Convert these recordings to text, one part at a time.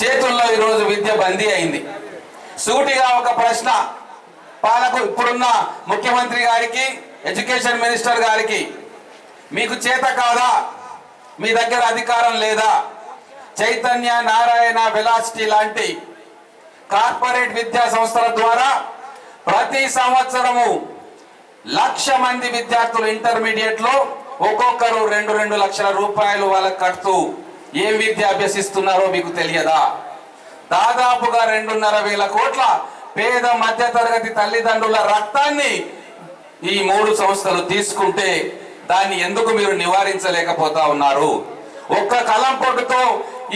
చేతుల్లో ఈరోజు విద్య బందీ అయింది. సూటిగా ఒక ప్రశ్న ఇప్పుడున్న ముఖ్యమంత్రి గారికి, ఎడ్యుకేషన్ మినిస్టర్ గారికి, మీకు చేత కాదా? మీ దగ్గర అధికారం లేదా? చైతన్య, నారాయణ, వెలాసిటీ లాంటి కార్పొరేట్ విద్యా సంస్థల ద్వారా ప్రతి సంవత్సరము 1,00,000 మంది విద్యార్థులు ఇంటర్మీడియట్ లో ఒక్కొక్కరు 2 లక్షల రూపాయలు వాళ్ళకి కడుతూ ఏం విద్య అభ్యసిస్తున్నారో మీకు తెలియదా? దాదాపుగా 2,500 కోట్ల పేద మధ్య తరగతి తల్లిదండ్రుల రక్తాన్ని ఈ 3 సంస్థలు తీసుకుంటే దాన్ని ఎందుకు మీరు నివారించలేకపోతా ఉన్నారు? ఒక్క కలం పొట్టుతో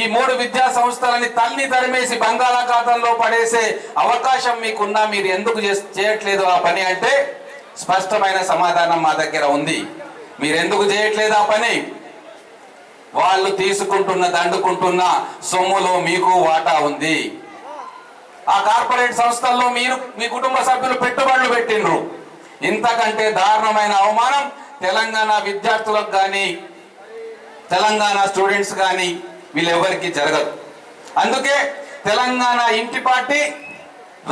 ఈ 3 విద్యా సంస్థలని తల్లి తరిమేసి బంగాళాఖాతంలో పడేసే అవకాశం మీకున్నా మీరు ఎందుకు చేయట్లేదు ఆ పని అంటే స్పష్టమైన సమాధానం మా దగ్గర ఉంది. మీరు ఎందుకు చేయట్లేదు ఆ పని? వాళ్ళు తీసుకుంటున్న దండుకుంటున్న సొమ్ములో మీకు వాటా ఉంది. ఆ కార్పొరేట్ సంస్థల్లో మీరు మీ కుటుంబ సభ్యులు పెట్టుబడులు పెట్టిండ్రు. ఇంతకంటే దారుణమైన అవమానం తెలంగాణ విద్యార్థులకు కానీ తెలంగాణ స్టూడెంట్స్ కానీ వీళ్ళెవరికి జరగదు. అందుకే తెలంగాణ ఇంటి పార్టీ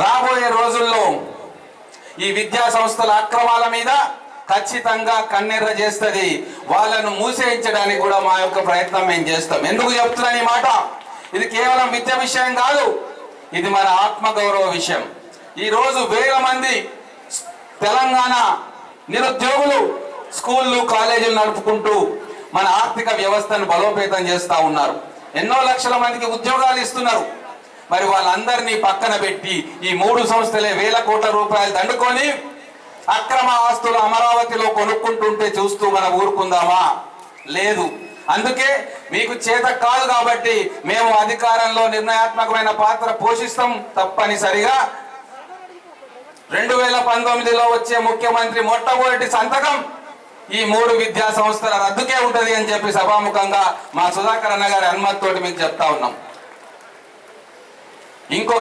రాబోయే రోజుల్లో ఈ విద్యా సంస్థల అక్రమాల మీద ఖచ్చితంగా కన్నెర్ర చేస్తుంది. వాళ్ళను మూసేయించడానికి కూడా మా యొక్క ప్రయత్నం మేము చేస్తాం. ఎందుకు చెప్తున్నాను ఈ మాట? ఇది కేవలం విద్య విషయం కాదు, ఇది మన ఆత్మగౌరవ విషయం. ఈరోజు 1000 మంది తెలంగాణ నిరుద్యోగులు స్కూళ్ళు, కాలేజీలు నడుపుకుంటూ మన ఆర్థిక వ్యవస్థను బలోపేతం చేస్తూ ఉన్నారు. ఎన్నో లక్షల మందికి ఉద్యోగాలు ఇస్తున్నారు. మరి వాళ్ళందరినీ పక్కన పెట్టి ఈ 3 సంస్థలే 1000 కోట్ల రూపాయలు దండుకొని అక్రమ ఆస్తులు అమరావతిలో కొనుక్కుంటుంటే చూస్తూ మనం ఊరుకుందామా? లేదు. అందుకే మీకు చేత కాదు కాబట్టి మేము అధికారంలో నిర్ణయాత్మకమైన పాత్ర పోషిస్తాం. తప్పనిసరిగా 2019లో వచ్చే ముఖ్యమంత్రి మొట్టమొదటి సంతకం ఈ 3 విద్యా సంస్థల రద్దుకే ఉంటది అని చెప్పి సభాముఖంగా మా సుధాకర్ అన్న గారి అనుమతితోటి మీకు చెప్తా ఉన్నాం. ఇంకో